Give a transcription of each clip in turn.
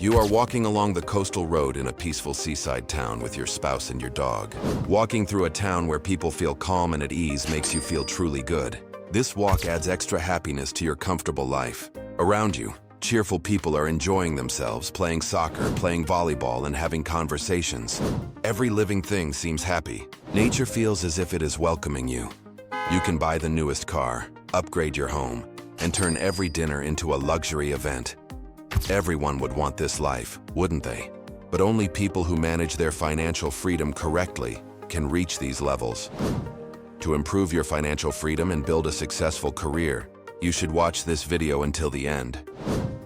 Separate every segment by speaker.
Speaker 1: You are walking along the coastal road in a peaceful seaside town with your spouse and your dog. Walking through a town where people feel calm and at ease makes you feel truly good. This walk adds extra happiness to your comfortable life. Around you, cheerful people are enjoying themselves, playing soccer, playing volleyball, and having conversations. Every living thing seems happy. Nature feels as if it is welcoming you. You can buy the newest car, upgrade your home, and turn every dinner into a luxury event. Everyone would want this life, wouldn't they? But only people who manage their financial freedom correctly can reach these levels. To improve your financial freedom and build a successful career, you should watch this video until the end.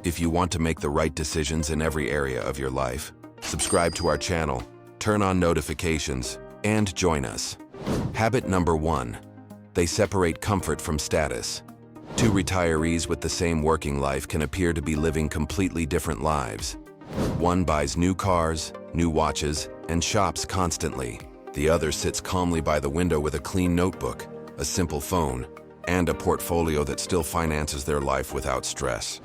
Speaker 1: If you want to make the right decisions in every area of your life, subscribe to our channel, turn on notifications, and join us. Habit number 1. They separate comfort from status. Two retirees with the same working life can appear to be living completely different lives. One buys new cars, new watches, and shops constantly. The other sits calmly by the window with a clean notebook, a simple phone, and a portfolio that still finances their life without stress.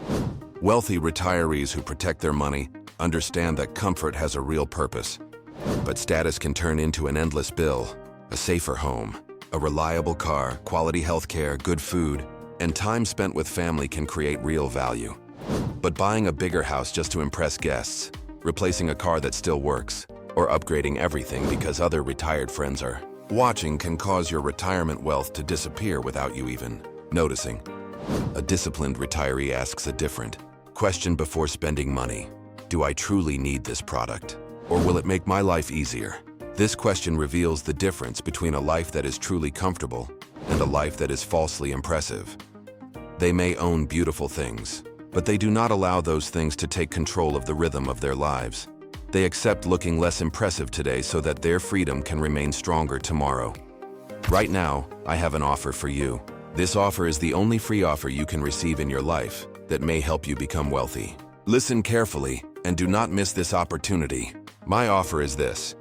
Speaker 1: Wealthy retirees who protect their money understand that comfort has a real purpose, but status can turn into an endless bill. A safer home, a reliable car, quality health care, good food, and time spent with family can create real value. But buying a bigger house just to impress guests, replacing a car that still works, or upgrading everything because other retired friends are watching can cause your retirement wealth to disappear without you even noticing. A disciplined retiree asks a different question before spending money. Do I truly need this product? Or will it make my life easier? This question reveals the difference between a life that is truly comfortable and a life that is falsely impressive. They may own beautiful things, but they do not allow those things to take control of the rhythm of their lives. They accept looking less impressive today so that their freedom can remain stronger tomorrow. Right now, I have an offer for you. This offer is the only free offer you can receive in your life that may help you become wealthy. Listen carefully and do not miss this opportunity. My offer is this.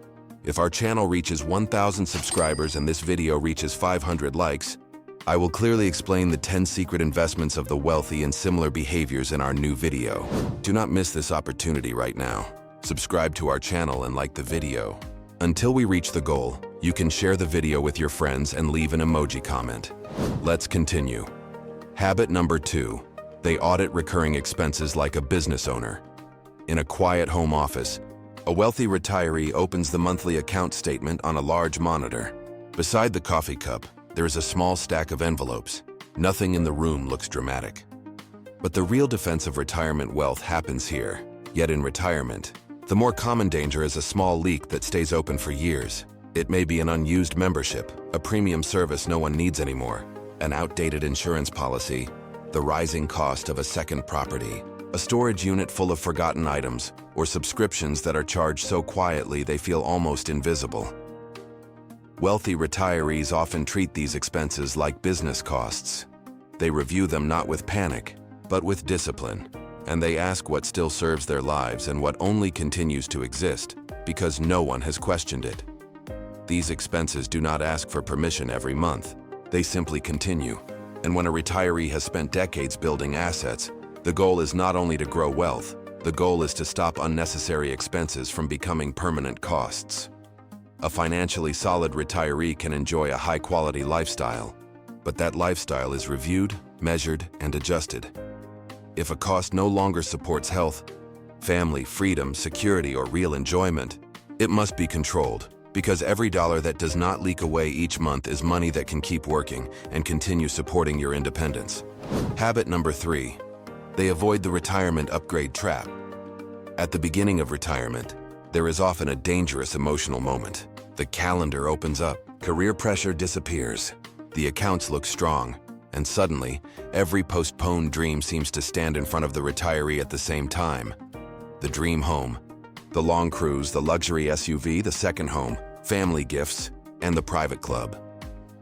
Speaker 1: If our channel reaches 1,000 subscribers and this video reaches 500 likes, I will clearly explain the 10 secret investments of the wealthy and similar behaviors in our new video. Do not miss this opportunity right now. Subscribe to our channel and like the video. Until we reach the goal, you can share the video with your friends and leave an emoji comment. Let's continue. Habit number 2. They audit recurring expenses like a business owner. In a quiet home office, a wealthy retiree opens the monthly account statement on a large monitor. Beside the coffee cup, there is a small stack of envelopes. Nothing in the room looks dramatic. But the real defense of retirement wealth happens here. Yet in retirement, the more common danger is a small leak that stays open for years. It may be an unused membership, a premium service no one needs anymore, an outdated insurance policy, the rising cost of a second property, a storage unit full of forgotten items, or subscriptions that are charged so quietly they feel almost invisible. Wealthy retirees often treat these expenses like business costs. They review them not with panic, but with discipline, and they ask what still serves their lives and what only continues to exist because no one has questioned it. These expenses do not ask for permission every month. They simply continue. And when a retiree has spent decades building assets, the goal is not only to grow wealth, the goal is to stop unnecessary expenses from becoming permanent costs. A financially solid retiree can enjoy a high-quality lifestyle, but that lifestyle is reviewed, measured, and adjusted. If a cost no longer supports health, family, freedom, security, or real enjoyment, it must be controlled, because every dollar that does not leak away each month is money that can keep working and continue supporting your independence. Habit number 3. They avoid the retirement upgrade trap. At the beginning of retirement, there is often a dangerous emotional moment. The calendar opens up, career pressure disappears, the accounts look strong, and suddenly, every postponed dream seems to stand in front of the retiree at the same time. The dream home, the long cruise, the luxury SUV, the second home, family gifts, and the private club.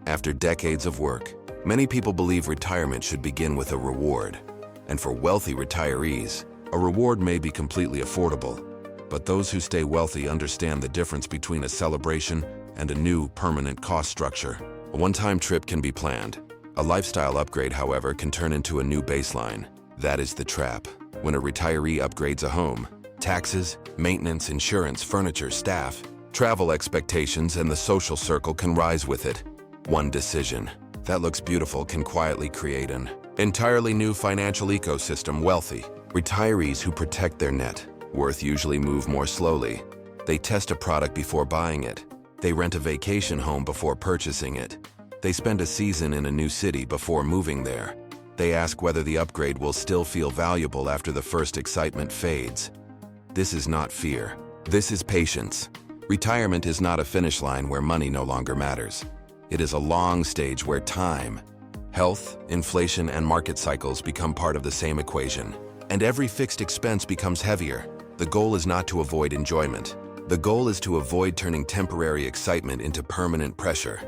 Speaker 1: After decades of work, many people believe retirement should begin with a reward. And for wealthy retirees, a reward may be completely affordable. But those who stay wealthy understand the difference between a celebration and a new permanent cost structure. A one-time trip can be planned. A lifestyle upgrade, however, can turn into a new baseline. That is the trap. When a retiree upgrades a home, Taxes, maintenance, insurance, furniture, staff, travel expectations, and the social circle can rise with it. One decision that looks beautiful can quietly create an entirely new financial ecosystem. Wealthy retirees who protect their net worth usually move more slowly. They test a product before buying it. They rent a vacation home before purchasing it. They spend a season in a new city before moving there. They ask whether the upgrade will still feel valuable after the first excitement fades. This is not fear. This is patience. Retirement is not a finish line where money no longer matters. It is a long stage where time, health, inflation, and market cycles become part of the same equation. And every fixed expense becomes heavier. The goal is not to avoid enjoyment. The goal is to avoid turning temporary excitement into permanent pressure.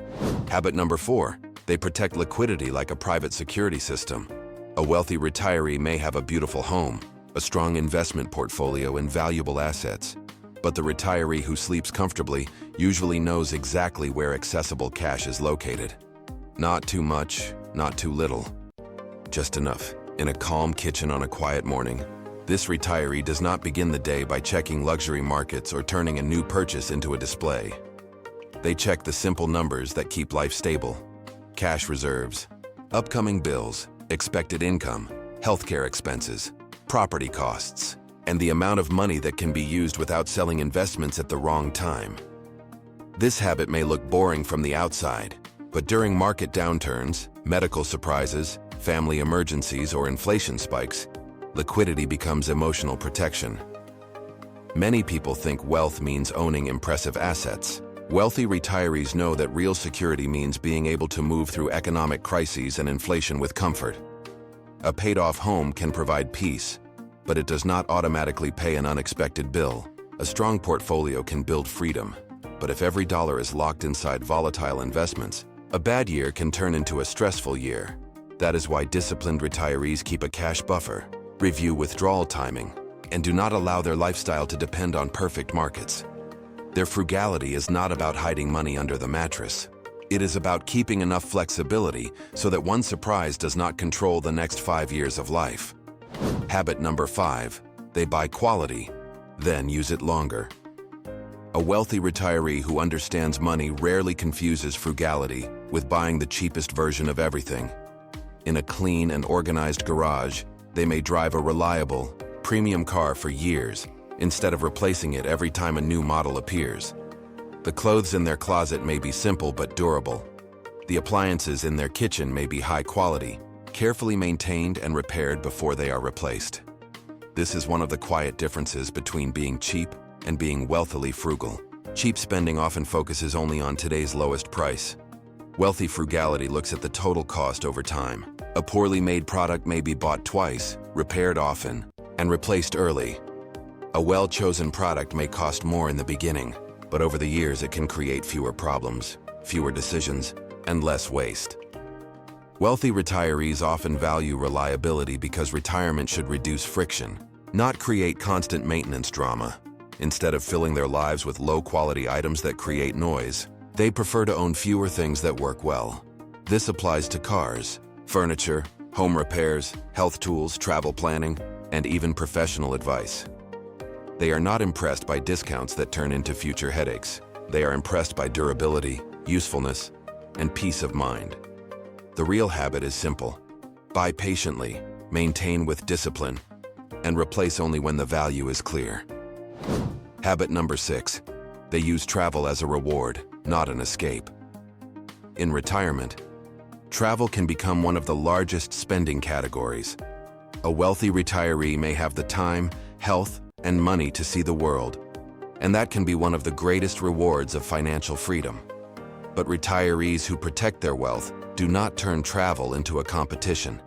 Speaker 1: Habit number 4, they protect liquidity like a private security system. A wealthy retiree may have a beautiful home, a strong investment portfolio, and valuable assets. But the retiree who sleeps comfortably usually knows exactly where accessible cash is located. Not too much, not too little. Just enough. In a calm kitchen on a quiet morning. This retiree does not begin the day by checking luxury markets or turning a new purchase into a display. They check the simple numbers that keep life stable. Cash reserves, upcoming bills, expected income, healthcare expenses, property costs, and the amount of money that can be used without selling investments at the wrong time. This habit may look boring from the outside, but during market downturns, medical surprises, family emergencies, or inflation spikes, liquidity becomes emotional protection. Many people think wealth means owning impressive assets. Wealthy retirees know that real security means being able to move through economic crises and inflation with comfort. A paid-off home can provide peace, but it does not automatically pay an unexpected bill. A strong portfolio can build freedom, but if every dollar is locked inside volatile investments, a bad year can turn into a stressful year. That is why disciplined retirees keep a cash buffer, review withdrawal timing, and do not allow their lifestyle to depend on perfect markets. Their frugality is not about hiding money under the mattress. It is about keeping enough flexibility so that one surprise does not control the next 5 years of life. Habit number 5, they buy quality, then use it longer. A wealthy retiree who understands money rarely confuses frugality with buying the cheapest version of everything. In a clean and organized garage, they may drive a reliable, premium car for years, instead of replacing it every time a new model appears. The clothes in their closet may be simple but durable. The appliances in their kitchen may be high quality, carefully maintained and repaired before they are replaced. This is one of the quiet differences between being cheap and being wealthily frugal. Cheap spending often focuses only on today's lowest price. Wealthy frugality looks at the total cost over time. A poorly made product may be bought twice, repaired often, and replaced early. A well-chosen product may cost more in the beginning, but over the years it can create fewer problems, fewer decisions, and less waste. Wealthy retirees often value reliability because retirement should reduce friction, not create constant maintenance drama. Instead of filling their lives with low-quality items that create noise, they prefer to own fewer things that work well. This applies to cars, furniture, home repairs, health tools, travel planning, and even professional advice. They are not impressed by discounts that turn into future headaches. They are impressed by durability, usefulness, and peace of mind. The real habit is simple. Buy patiently, maintain with discipline, and replace only when the value is clear. Habit number 6. They use travel as a reward, not an escape. In retirement, travel can become one of the largest spending categories. A wealthy retiree may have the time, health, and money to see the world, and that can be one of the greatest rewards of financial freedom. But retirees who protect their wealth do not turn travel into a competition.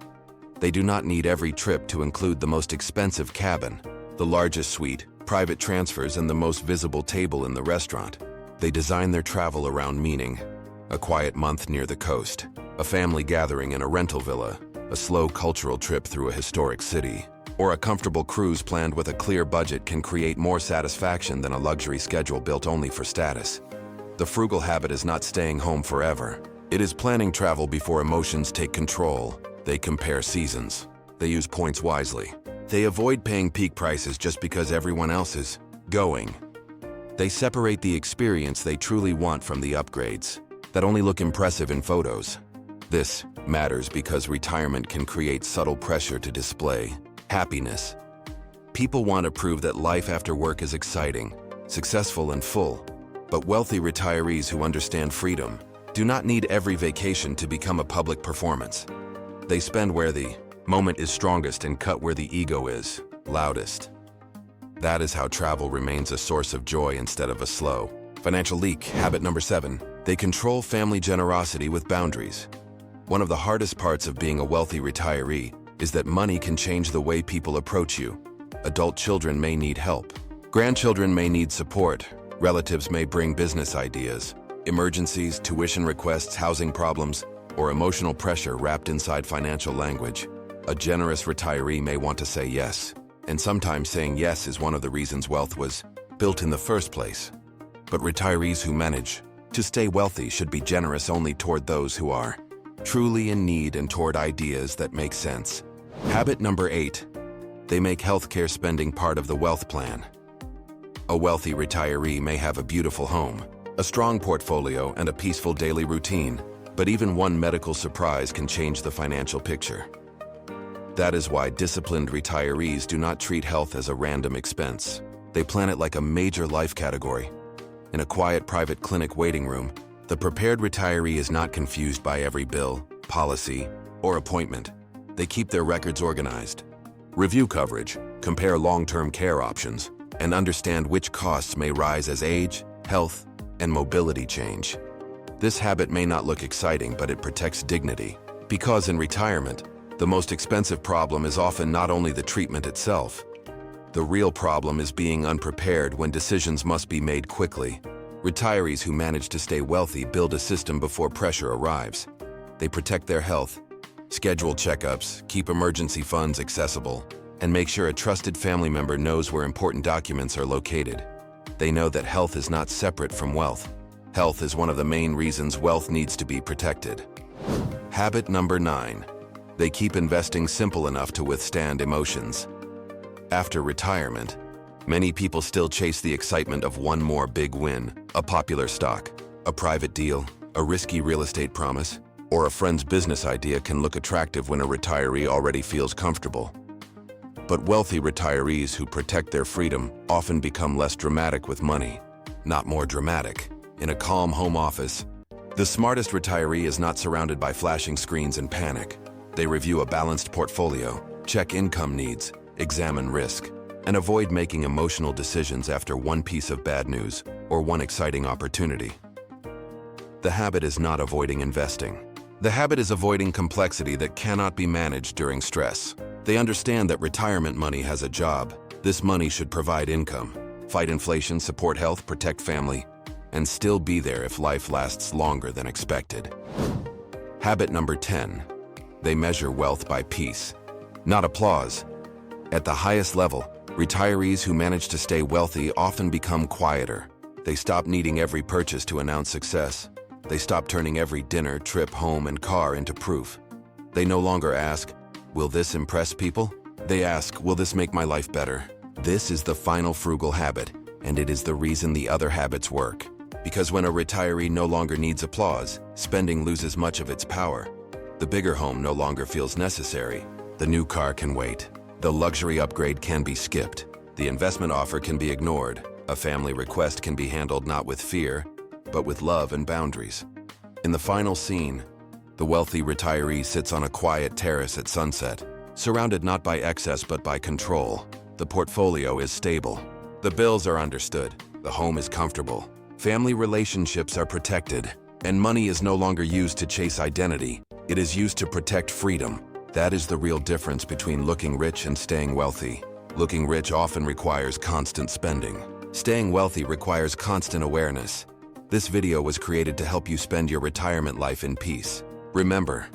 Speaker 1: They do not need every trip to include the most expensive cabin, the largest suite, private transfers, and the most visible table in the restaurant. They design their travel around meaning. A quiet month near the coast, a family gathering in a rental villa, a slow cultural trip through a historic city, or a comfortable cruise planned with a clear budget can create more satisfaction than a luxury schedule built only for status. The frugal habit is not staying home forever. It is planning travel before emotions take control. They compare seasons. They use points wisely. They avoid paying peak prices just because everyone else is going. They separate the experience they truly want from the upgrades that only look impressive in photos. This matters because retirement can create subtle pressure to display happiness. People want to prove that life after work is exciting, successful, and full. But wealthy retirees who understand freedom do not need every vacation to become a public performance. They spend where the moment is strongest and cut where the ego is loudest. That is how travel remains a source of joy instead of a slow financial leak. Habit number 7. They control family generosity with boundaries. One of the hardest parts of being a wealthy retiree is that money can change the way people approach you. Adult children may need help. Grandchildren may need support. Relatives may bring business ideas. Emergencies, tuition requests, housing problems, or emotional pressure wrapped inside financial language. A generous retiree may want to say yes. And sometimes saying yes is one of the reasons wealth was built in the first place. But retirees who manage to stay wealthy should be generous only toward those who are truly in need and toward ideas that make sense. Habit number 8. They make healthcare spending part of the wealth plan. A wealthy retiree may have a beautiful home, a strong portfolio, and a peaceful daily routine, but even one medical surprise can change the financial picture. That is why disciplined retirees do not treat health as a random expense. They plan it like a major life category. In a quiet private clinic waiting room, the prepared retiree is not confused by every bill, policy, or appointment. They keep their records organized, review coverage, compare long-term care options, and understand which costs may rise as age, health, and mobility change. This habit may not look exciting, but it protects dignity. Because in retirement, the most expensive problem is often not only the treatment itself. The real problem is being unprepared when decisions must be made quickly. Retirees who manage to stay wealthy build a system before pressure arrives. They protect their health, schedule checkups, keep emergency funds accessible, and make sure a trusted family member knows where important documents are located. They know that health is not separate from wealth. Health is one of the main reasons wealth needs to be protected. Habit number 9. They keep investing simple enough to withstand emotions. After retirement, many people still chase the excitement of one more big win, a popular stock, a private deal, a risky real estate promise, or a friend's business idea can look attractive when a retiree already feels comfortable. But wealthy retirees who protect their freedom often become less dramatic with money, not more dramatic. In a calm home office, the smartest retiree is not surrounded by flashing screens and panic. They review a balanced portfolio, check income needs, examine risk, and avoid making emotional decisions after one piece of bad news or one exciting opportunity. The habit is not avoiding investing. The habit is avoiding complexity that cannot be managed during stress. They understand that retirement money has a job. This money should provide income, fight inflation, support health, protect family, and still be there if life lasts longer than expected. Habit number 10. They measure wealth by peace, not applause. At the highest level, retirees who manage to stay wealthy often become quieter. They stop needing every purchase to announce success. They stop turning every dinner, trip, home, and car into proof. They no longer ask, "Will this impress people?" They ask, "Will this make my life better?" This is the final frugal habit, and it is the reason the other habits work. Because when a retiree no longer needs applause, spending loses much of its power. The bigger home no longer feels necessary. The new car can wait. The luxury upgrade can be skipped. The investment offer can be ignored. A family request can be handled not with fear, but with love and boundaries. In the final scene, the wealthy retiree sits on a quiet terrace at sunset, surrounded not by excess but by control. The portfolio is stable. The bills are understood. The home is comfortable. Family relationships are protected. And money is no longer used to chase identity. It is used to protect freedom. That is the real difference between looking rich and staying wealthy. Looking rich often requires constant spending. Staying wealthy requires constant awareness. This video was created to help you spend your retirement life in peace. Remember,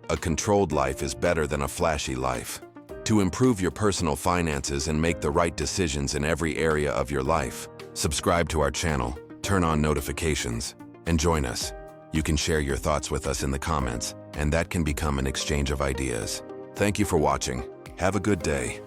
Speaker 1: a controlled life is better than a flashy life. To improve your personal finances and make the right decisions in every area of your life, subscribe to our channel, turn on notifications, and join us. You can share your thoughts with us in the comments, and that can become an exchange of ideas. Thank you for watching. Have a good day.